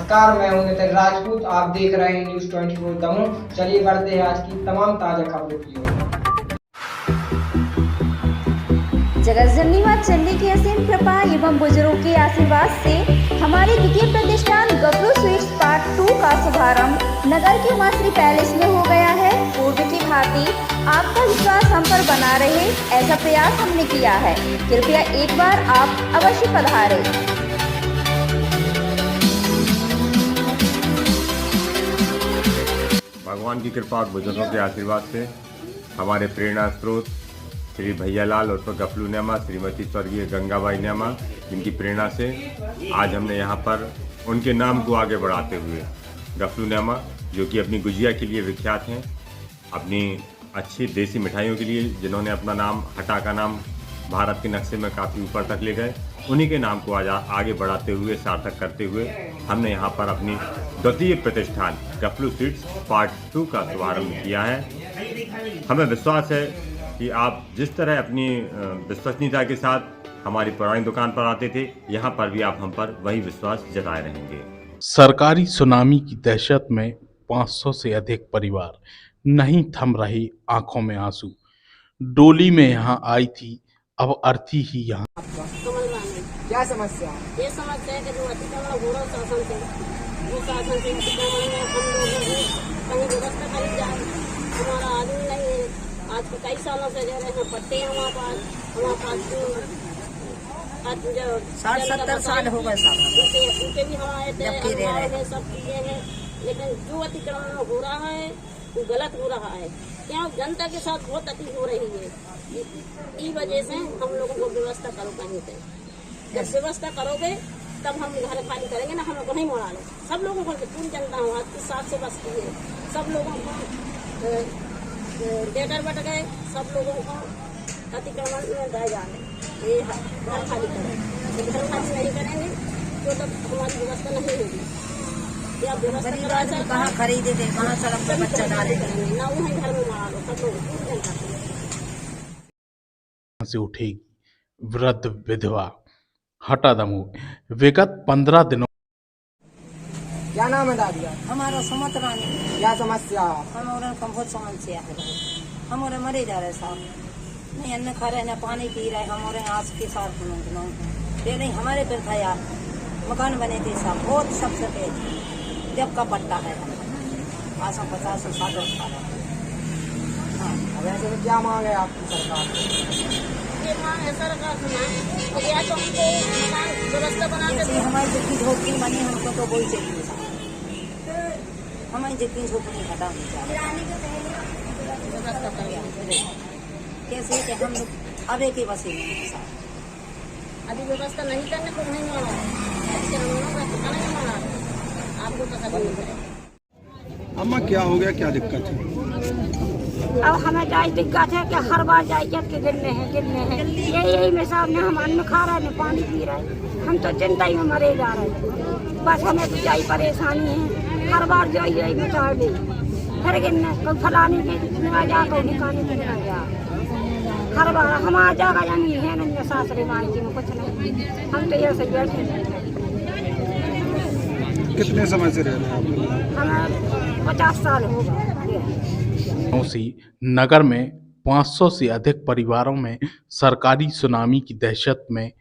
नमस्कार, मैं हूं नितिन राजपूत। आप देख रहे हैं न्यूज़ 24 दमोह। चलिए बढ़ते हैं आज की तमाम ताजा खबरों की ओर। जगतजननी मां चंडी की असीम कृपा एवं बुजुर्गों के आशीर्वाद से हमारे द्वितीय प्रतिष्ठान गफलू स्वीट्स पार्ट 2 का शुभारंभ नगर के मास्टरी पैलेस में हो गया है। पूर्व की भांति आपका विश्वास हम पर बना रहे, ऐसा प्रयास हमने किया है। कृपया एक बार आप अवश्य पधारें। भगवान की कृपा और बुजुर्गों के आशीर्वाद से हमारे प्रेरणा स्रोत श्री भैयालाल और गफलू न्यामा, श्रीमती स्वर्गीय गंगाबाई न्यामा, जिनकी प्रेरणा से आज हमने यहाँ पर उनके नाम को आगे बढ़ाते हुए गफलू न्यामा, जो कि अपनी गुजिया के लिए विख्यात हैं, अपनी अच्छी देसी मिठाइयों के लिए जिन्होंने अपना नाम हटा का नाम भारत के नक्शे में काफ़ी ऊपर तक ले गए, उन्हीं के नाम को आज आगे बढ़ाते हुए सार्थक करते हुए हमने यहाँ पर अपनी द्वितीय प्रतिष्ठान गफलू स्वीट्स पार्ट 2 का शुभारंभ किया है। हमें विश्वास है कि आप जिस तरह अपनी विश्वसनीयता के साथ हमारी पुरानी दुकान पर आते थे, यहाँ पर भी आप हम पर वही विश्वास जताए रहेंगे। सरकारी सुनामी की दहशत में 500 से अधिक परिवार, नहीं थम रही आंखों में आंसू। डोली में यहाँ आई थी, अब अर्थी ही यहाँ। क्या समस्या? ये समस्या है कि जो अतिक्रमण हो रहा शासन से, वो शासन से अतिक्रमण में हम लोगों को कहीं व्यवस्था करी जाए। हमारा आदमी नहीं है, आज के कई सालों से रह रहे हैं, पट्टे हैं हमारे पास 60-70 साल हो गए साहब। उनके भी हम आए थे, सब चीजें हैं, लेकिन जो अतिक्रमण हो रहा है वो गलत हो रहा है। क्यों? जनता के साथ बहुत अति हो रही है। इस वजह से हम लोगों को व्यवस्था करो कहीं पे। जब व्यवस्था करोगे तब हम घर खाली करेंगे ना, हम नहीं मोड़ा लो। सब लोगों को, पूरी जनता हो आज के साथ से बसती है, सब लोगों को डेटर बट गए, सब लोगों को अतिक्रमण में दाए जा रहे। ये घर खाली करें, घर खाली नहीं करेंगे तो तब हमारी व्यवस्था नहीं होगी। या व्यवस्था कहाँ खरीदे थे, कहाँ सड़क पर बच्चा डाले ना, वहीं घर में मारा लो सब लोग, पूरी जनता से उठेगी वृद्ध विधवा हटा दमोह। विगत 15 दिनों। क्या नाम है दादी? हमारा समत रानी। क्या समस्या? हमारा बहुत समस्या है, हमारे मरे जा रहे साहब, नहीं अन्न खा रहे, न पानी पी रहे। हमारे आज के साथ पहले हमारे पर था यार, मकान बने थे साहब, बहुत सब सफेद जब का पट्टा है, आज हम 50 साल खा रहे हैं। अब ऐसे में क्या मांग है आपकी सरकार? ये मांग है सरकार से, या तो हमको मकान व्यवस्था बना के, हमारी जितनी झोपड़ी बनी हमको तो वही चाहिए साहब, हमारी जितनी झोपड़ी हटा व्यवस्था कर कैसे कि हम लोग अब एक ही बसे साहब, अभी व्यवस्था नहीं करने को नहीं माना है, आपको पता नहीं है। अम्मा क्या हो गया, क्या दिक्कत है? अब हमें जाए दिक्कत है कि हर बार जाए जब के गिरने हैं यही में सामने हम अन्न खा रहे हैं, पानी पी रहे हैं, हम तो चिंता ही में मरे जा रहे हैं। बस हमें तो जाई परेशानी है, हर बार जो यही में चढ़ गई फिर गिरने कोई फलाने के आ जा, कोई निकालने के आ जा, हर बार हम आ जाएगा जमीन है ना सासरे माई जी में कुछ नहीं, हम तो ये से बैठे। कितने समय से रह रहे हैं आप? हमें 50 साल हो गए। उसी नगर में 500 से अधिक परिवारों में सरकारी सुनामी की दहशत में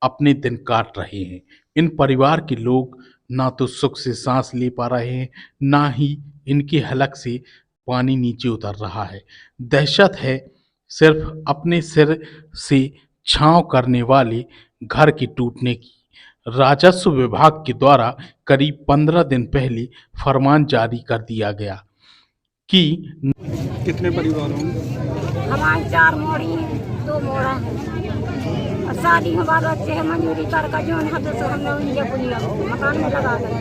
अपने दिन काट रहे हैं। इन परिवार के लोग ना तो सुख से सांस ले पा रहे हैं, ना ही इनके हलक से पानी नीचे उतर रहा है। दहशत है सिर्फ अपने सिर से छांव करने वाले घर के टूटने की। राजस्व विभाग के द्वारा करीब 15 दिन पहले फरमान जारी कर दिया गया कि कितने परिवार होंगे? हमारे 4 मोड़ी हैं, 2 मोड़ा है और शादी हमारे बच्चे हैं, मंजूरी कर जो हद से हमने उनके पुनिया मकान में लगा दें।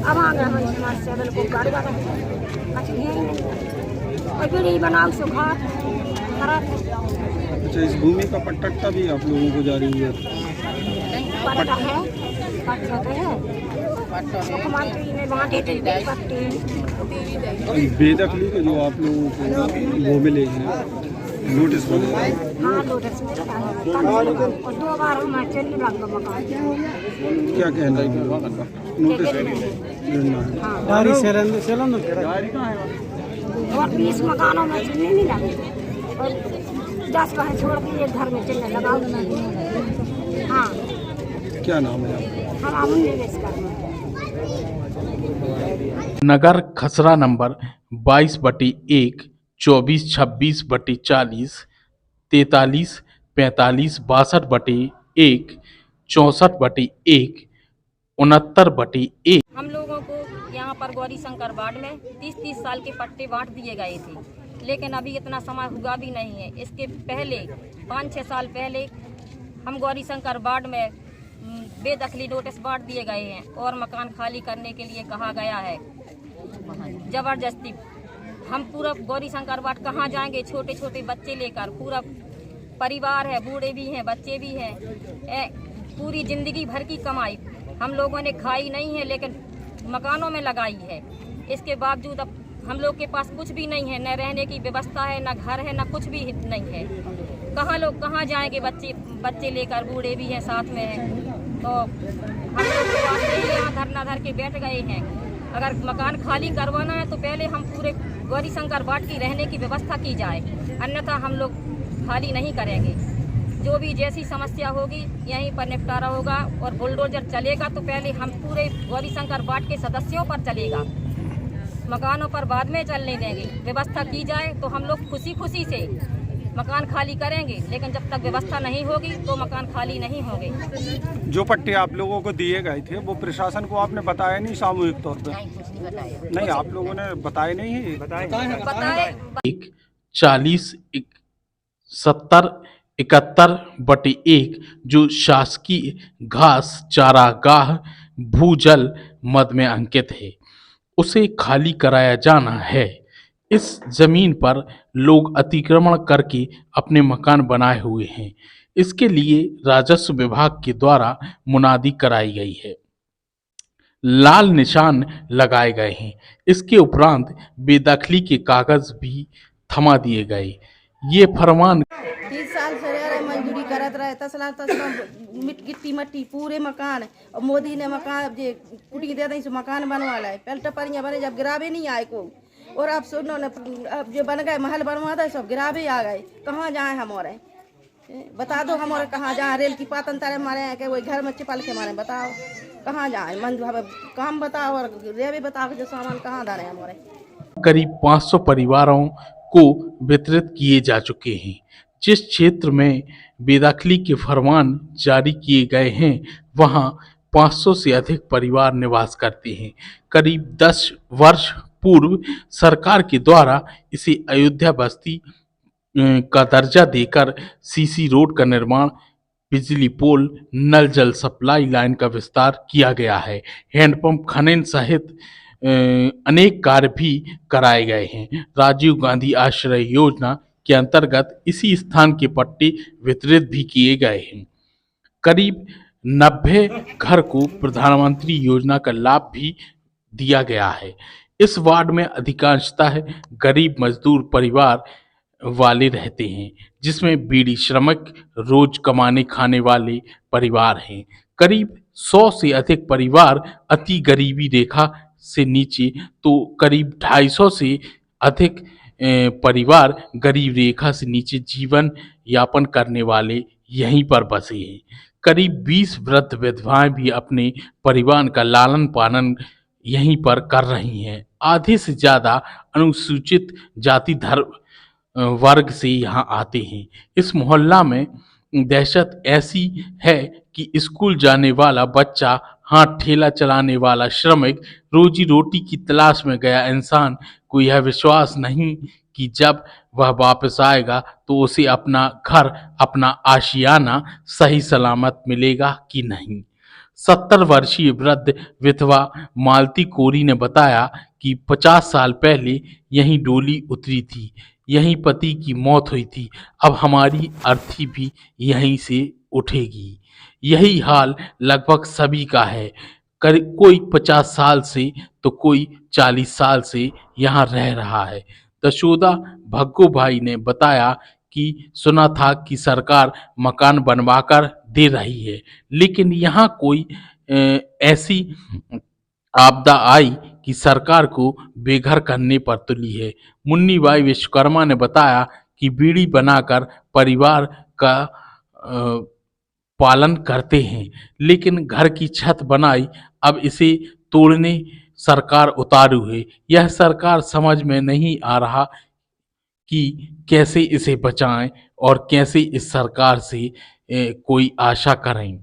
अब आ गए हमारी समस्या बिल्कुल गाड़ी वाला और बिल्ली बनाओ सुखा। अच्छा, इस भूमि का पट्टा भी आप लोगों को जारी हुआ? पट्टा है, पट्टा तो है, मुख्यमंत्री ने बांटे थे पट्टे। बेदखली के जो आप लोगों को वो मिले हैं, नोटिस वगैरह हाँ नोटिस में लगा है कम से कम, और 2 बार हमारे चलने लगा मकान। क्या कहना है नोटिस देना है? हाँ और 20 मकानों में चलने नहीं लगे और 10 कहीं छोड़ के एक घर में चलने लगा। हाँ क्या नाम है आपका? हम अमन निवेश कर रहे हैं। नगर खसरा नंबर 22/1, 24/26/40, 43, 45, 62/1, 64/1, 69/1। हम लोगों को यहाँ पर गौरी शंकर वार्ड में 30-30 साल के पट्टे बांट दिए गए थे, लेकिन अभी इतना समय हुआ भी नहीं है। इसके पहले 5-6 साल पहले हम गौरी शंकर वार्ड में बेदखली नोटिस बांट दिए गए हैं और मकान खाली करने के लिए कहा गया है जबरदस्ती। हम पूरा गौरी शंकर वार्ड कहाँ जाएंगे, छोटे छोटे बच्चे लेकर, पूरा परिवार है, बूढ़े भी हैं, बच्चे भी हैं। पूरी जिंदगी भर की कमाई हम लोगों ने खाई नहीं है, लेकिन मकानों में लगाई है। इसके बावजूद अब हम लोग के पास कुछ भी नहीं है, न रहने की व्यवस्था है, न घर है, न कुछ भी नहीं है। कहाँ जाएंगे बच्चे लेकर, बूढ़े भी हैं साथ में हैं। तो हम लोग के पास यहाँ धरना धर के बैठ गए हैं। अगर मकान खाली करवाना है तो पहले हम पूरे गौरी शंकर वार्ड की रहने की व्यवस्था की जाए, अन्यथा हम लोग खाली नहीं करेंगे। जो भी जैसी समस्या होगी यहीं पर निपटारा होगा और बुलडोजर चलेगा तो पहले हम पूरे गौरी शंकर वार्ड के सदस्यों पर चलेगा, मकानों पर बाद में चलने देंगे। व्यवस्था की जाए तो हम लोग खुशी से मकान खाली करेंगे, लेकिन जब तक व्यवस्था नहीं होगी तो मकान खाली नहीं होंगे। जो पट्टे आप लोगों को दिए गए थे वो प्रशासन को आपने बताया नहीं सामूहिक तौर पे? नहीं आप लोगों ने बताए नहीं है? बताए 40, 70, 71/1 जो शासकीय घास चारागाह भूजल मद में अंकित है, उसे खाली कराया जाना है। इस जमीन पर लोग अतिक्रमण करके अपने मकान बनाए हुए हैं। इसके लिए राजस्व विभाग के द्वारा मुनादी कराई गई है, लाल निशान लगाए गए हैं। इसके उपरांत बेदखली के कागज भी थमा दिए गए। ये फरमान 30 साल से रह रहे, मंजूरी करत रहे, तसला गिट्टी मट्टी पूरे मकान, और मोदी ने मकान जे कुटी दे दी, मकान बनवा लाए। पहले टपरियाँ बने जब गिरावे नहीं आए को, और अब सुनो न, अब जो बन गए महल बनवा दे सब गिरावे आ गए। कहाँ जाए हमारे, बता दो हमारे कहाँ जाए? रेल की पातन तारे मारे हैं कि वही घर में चिपल के मारे, बताओ कहाँ जाए? काम बताओ और रेवे बताओ जो सामान कहाँ डाले हमारे। करीब 500 परिवारों को वितरित किए जा चुके हैं। जिस क्षेत्र में बेदखली के फरमान जारी किए गए हैं वहां 500 से अधिक परिवार निवास करते हैं। करीब 10 वर्ष पूर्व सरकार के द्वारा इसे अयोध्या बस्ती का दर्जा देकर सीसी रोड का निर्माण, बिजली पोल, नल जल सप्लाई लाइन का विस्तार किया गया है। हैंडपंप खनन सहित अनेक कार्य भी कराए गए हैं। राजीव गांधी आश्रय योजना के अंतर्गत इसी स्थान के पट्टे वितरित भी किए गए हैं। करीब 90 घर को प्रधानमंत्री योजना का लाभ भी दिया गया है। इस वार्ड में अधिकांशतः गरीब मजदूर परिवार वाले रहते हैं, जिसमें बीड़ी श्रमिक, रोज कमाने खाने वाले परिवार हैं। करीब 100 से अधिक परिवार अति गरीबी रेखा से नीचे, तो करीब 250 से अधिक परिवार गरीब रेखा से नीचे जीवन यापन करने वाले यहीं पर बसे हैं। करीब 20 वृद्ध विधवाएं भी अपने परिवार का लालन पालन यहीं पर कर रही हैं। आधे से ज़्यादा अनुसूचित जाति धर्म वर्ग से यहाँ आते हैं। इस मोहल्ला में दहशत ऐसी है कि स्कूल जाने वाला बच्चा, हाथ ठेला चलाने वाला श्रमिक, रोजी रोटी की तलाश में गया इंसान को यह विश्वास नहीं कि जब वह वापस आएगा तो उसे अपना घर, अपना आशियाना सही सलामत मिलेगा कि नहीं। 70 वर्षीय वृद्ध विधवा मालती कोरी ने बताया कि 50 साल पहले यहीं डोली उतरी थी, यहीं पति की मौत हुई थी। अब हमारी अर्थी भी यहीं से उठेगी। यही हाल लगभग सभी का है। कोई 50 साल से तो कोई 40 साल से यहाँ रह रहा है। दशोदा भग्गू भाई ने बताया कि सुना था कि सरकार मकान बनवाकर दे रही है, लेकिन यहाँ कोई ऐसी आपदा आई कि सरकार को बेघर करने पर तुली है। मुन्नीबाई विश्वकर्मा ने बताया कि बीड़ी बनाकर परिवार का पालन करते हैं, लेकिन घर की छत बनाई, अब इसे तोड़ने सरकार उतारू है। यह सरकार समझ में नहीं आ रहा कि कैसे इसे बचाएं और कैसे इस सरकार से कोई आशा करें।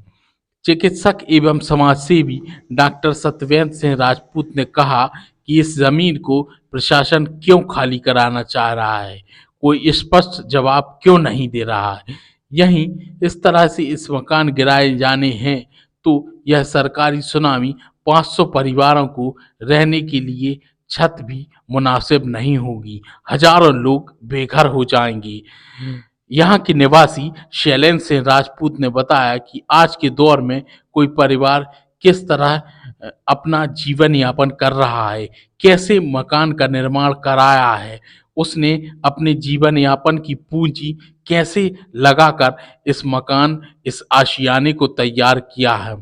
चिकित्सक एवं समाजसेवी डॉक्टर सत्यवेंद्र सिंह राजपूत ने कहा कि इस जमीन को प्रशासन क्यों खाली कराना चाह रहा है, कोई स्पष्ट जवाब क्यों नहीं दे रहा है। यहीं इस तरह से इस मकान गिराए जाने हैं तो यह सरकारी सुनामी 500 परिवारों को रहने के लिए छत भी मुनासिब नहीं होगी, हजारों लोग बेघर हो जाएंगे। यहाँ के निवासी शैलेंद्र सिंह राजपूत ने बताया कि आज के दौर में कोई परिवार किस तरह अपना जीवन यापन कर रहा है, कैसे मकान का निर्माण कराया है, उसने अपने जीवन यापन की पूंजी कैसे लगाकर इस मकान, इस आशियाने को तैयार किया है।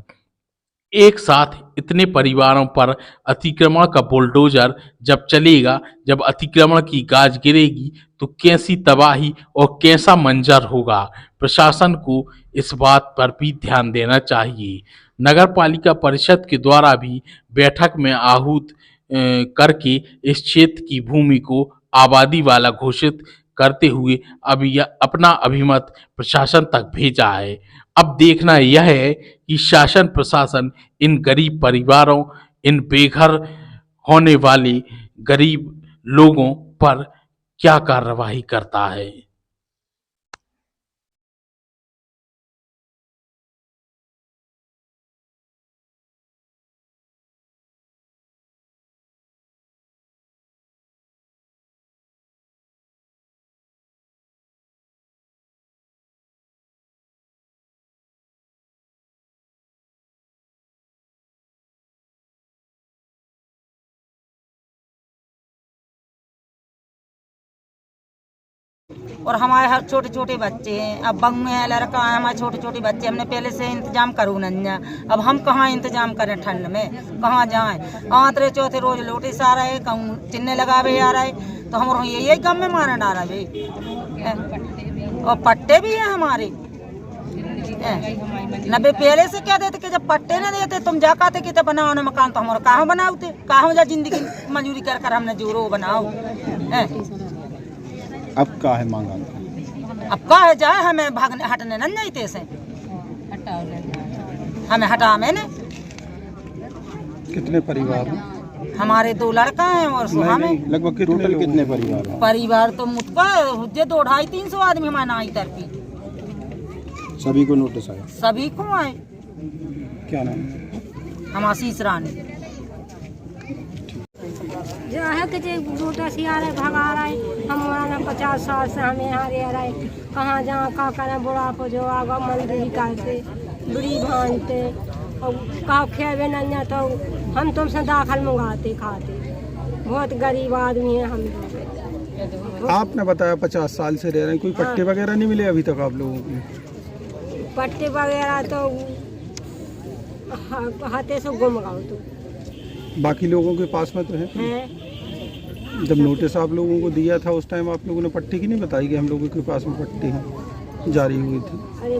एक साथ इतने परिवारों पर अतिक्रमण का बुलडोजर जब चलेगा, जब अतिक्रमण की गाज गिरेगी तो कैसी तबाही और कैसा मंजर होगा। प्रशासन को इस बात पर भी ध्यान देना चाहिए। नगर पालिका परिषद के द्वारा भी बैठक में आहूत करके इस क्षेत्र की भूमि को आबादी वाला घोषित करते हुए अपना अभिमत प्रशासन तक भेजा है। अब देखना यह है कि शासन प्रशासन इन गरीब परिवारों, इन बेघर होने वाले गरीब लोगों पर क्या कार्रवाई करता है। और हमारे छोटे छोटे बच्चे हैं, अब बंग में लड़का है, हमारे छोटे छोटे बच्चे, हमने पहले से इंतजाम करूँ नन्या, अब हम कहाँ इंतजाम करें, ठंड में कहाँ जाएं। आतरे चौथे रोज लोटिस आ रहे, कहूँ चिन्ह लगावे आ रहे, तो हम यही गम में मारने डाला भाई। और पट्टे भी हैं हमारे, नब्बे पहले से क्या देते कि जब पट्टे न देते तुम जा कहते कि तो बनाओ न मकान, तो हमारा कहाँ बनाओते, कहाँ जा जिंदगी मजूरी कर कर हमने जोरो बनाओ। अब का है मांगा, अब का है जाए, हमें भागने हटने न जाते से, हमें हटा में ने। कितने परिवार हैं? हमारे 2 लड़का हैं और सुहा में। लगभग टोटल कितने परिवार हैं? परिवार तो मुझका हुज्जे 200-300 आदमी हमारे नाई तरफी। सभी को नोटिस आया? सभी को आए। क्या नाम? हम आशीष रानी। जो है कि नोटिस आ रहे, भगा रहे, हमारा 50 साल से हमें यहाँ रह रहे, कहाँ जहाँ का करें, बुढ़ापो जो आगा मंदिर करते, बुढ़ी भानते और कहा खेबे नहीं तो हम तुमसे दाखिल मंगाते खाते, बहुत गरीब आदमी है हम लोग। आपने बताया 50 साल से रह रहे हैं, कोई पट्टे वगैरह नहीं मिले अभी तक आप लोगों को? पट्टे वगैरह तो हाथे से गुम गए, तो बाकी लोगों के पास में तो है। जब नोटिस आप लोगों को दिया था उस टाइम आप लोगों ने पट्टी की नहीं बताई कि हम लोगों के पास में पट्टी है जारी हुई थी? अरे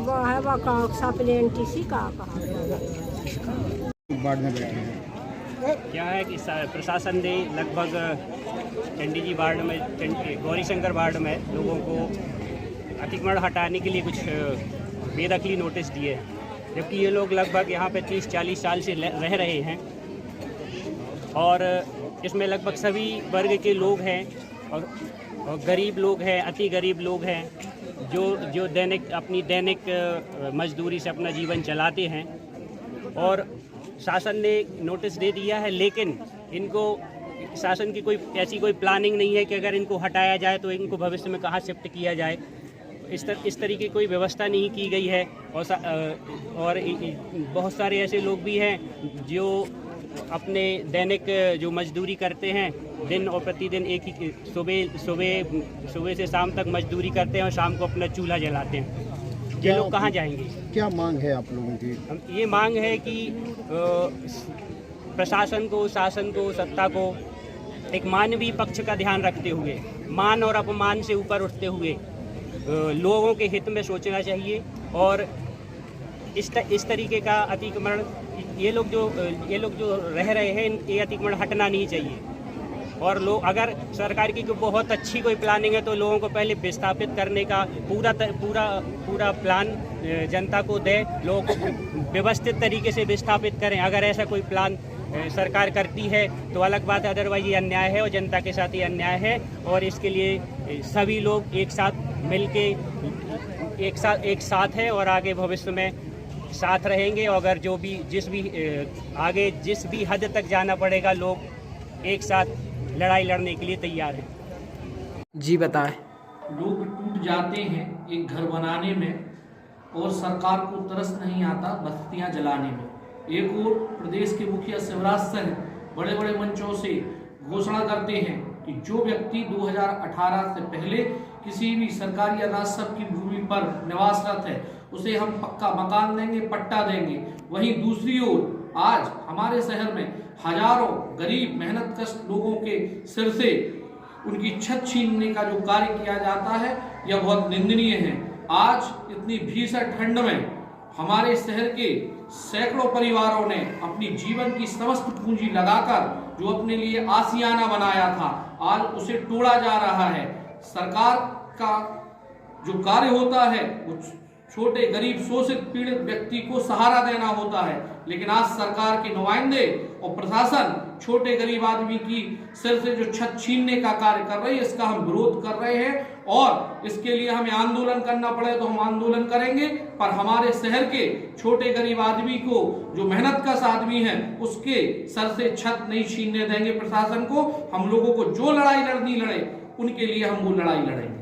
सप्लीमेंट्री का बाढ़ में बैठे हैं। क्या है कि प्रशासन ने लगभग चंडीजी वार्ड में, गौरी शंकर वार्ड में लोगों को अतिक्रमण हटाने के लिए कुछ बेदखली नोटिस दिए, जबकि ये लोग लगभग यहाँ पे 30-40 साल से रह रहे हैं और इसमें लगभग सभी वर्ग के लोग हैं और गरीब लोग हैं, अति गरीब लोग हैं जो अपनी दैनिक मजदूरी से अपना जीवन चलाते हैं। और शासन ने नोटिस दे दिया है, लेकिन इनको शासन की कोई ऐसी कोई प्लानिंग नहीं है कि अगर इनको हटाया जाए तो इनको भविष्य में कहाँ शिफ्ट किया जाए। इस तरीके की कोई व्यवस्था नहीं की गई है। और बहुत सारे ऐसे लोग भी हैं जो अपने दैनिक जो मजदूरी करते हैं, दिन और प्रतिदिन एक ही सुबह से शाम तक मजदूरी करते हैं और शाम को अपना चूल्हा जलाते हैं। ये लोग कहाँ जाएंगे? क्या मांग है आप लोगों की? ये मांग है कि प्रशासन को, शासन को, सत्ता को एक मानवीय पक्ष का ध्यान रखते हुए, मान और अपमान से ऊपर उठते हुए लोगों के हित में सोचना चाहिए और इस तरीके का अतिक्रमण ये लोग जो रह रहे हैं, ये अतिक्रमण हटना नहीं चाहिए। और लोग अगर सरकार की बहुत अच्छी कोई प्लानिंग है तो लोगों को पहले विस्थापित करने का पूरा प्लान जनता को दे, लोगों को व्यवस्थित तरीके से विस्थापित करें। अगर ऐसा कोई प्लान सरकार करती है तो अलग बात है, अदरवाइज ये अन्याय है और जनता के साथ ये अन्याय है और इसके लिए सभी लोग एक साथ मिलके एक साथ है और आगे भविष्य में साथ रहेंगे। और अगर आगे जिस भी हद तक जाना पड़ेगा, लोग एक साथ लड़ाई लड़ने के लिए तैयार हैं। जी बताएं। लोग टूट जाते हैं एक घर बनाने में और सरकार को तरस नहीं आता बस्तियां जलाने में। एक और प्रदेश के मुखिया शिवराज सिंह बड़े बड़े मंचों से घोषणा करते हैं कि जो व्यक्ति 2018 से पहले किसी भी सरकारी या राजस्व की भूमि पर निवासरत है उसे हम पक्का मकान देंगे, पट्टा देंगे। वहीं दूसरी ओर आज हमारे शहर में हजारों गरीब मेहनतकश लोगों के सिर से उनकी छत छीनने का जो कार्य किया जाता है यह बहुत निंदनीय है। आज इतनी भीषण ठंड में हमारे शहर के सैकड़ों परिवारों ने अपनी जीवन की समस्त पूंजी लगाकर जो अपने लिए आशियाना बनाया था, आज उसे तोड़ा जा रहा है। सरकार का जो कार्य होता है वो छोटे गरीब शोषित पीड़ित व्यक्ति को सहारा देना होता है, लेकिन आज सरकार के नुमाइंदे और प्रशासन छोटे गरीब आदमी की सिर से जो छत छीनने का कार्य कर रही है, इसका हम विरोध कर रहे हैं और इसके लिए हमें आंदोलन करना पड़े तो हम आंदोलन करेंगे। पर हमारे शहर के छोटे गरीब आदमी को, जो मेहनतकश आदमी है, उसके सर से छत नहीं छीनने देंगे प्रशासन को। हम लोगों को जो लड़ाई लड़नी लड़े, उनके लिए हम वो लड़ाई लड़ेंगे।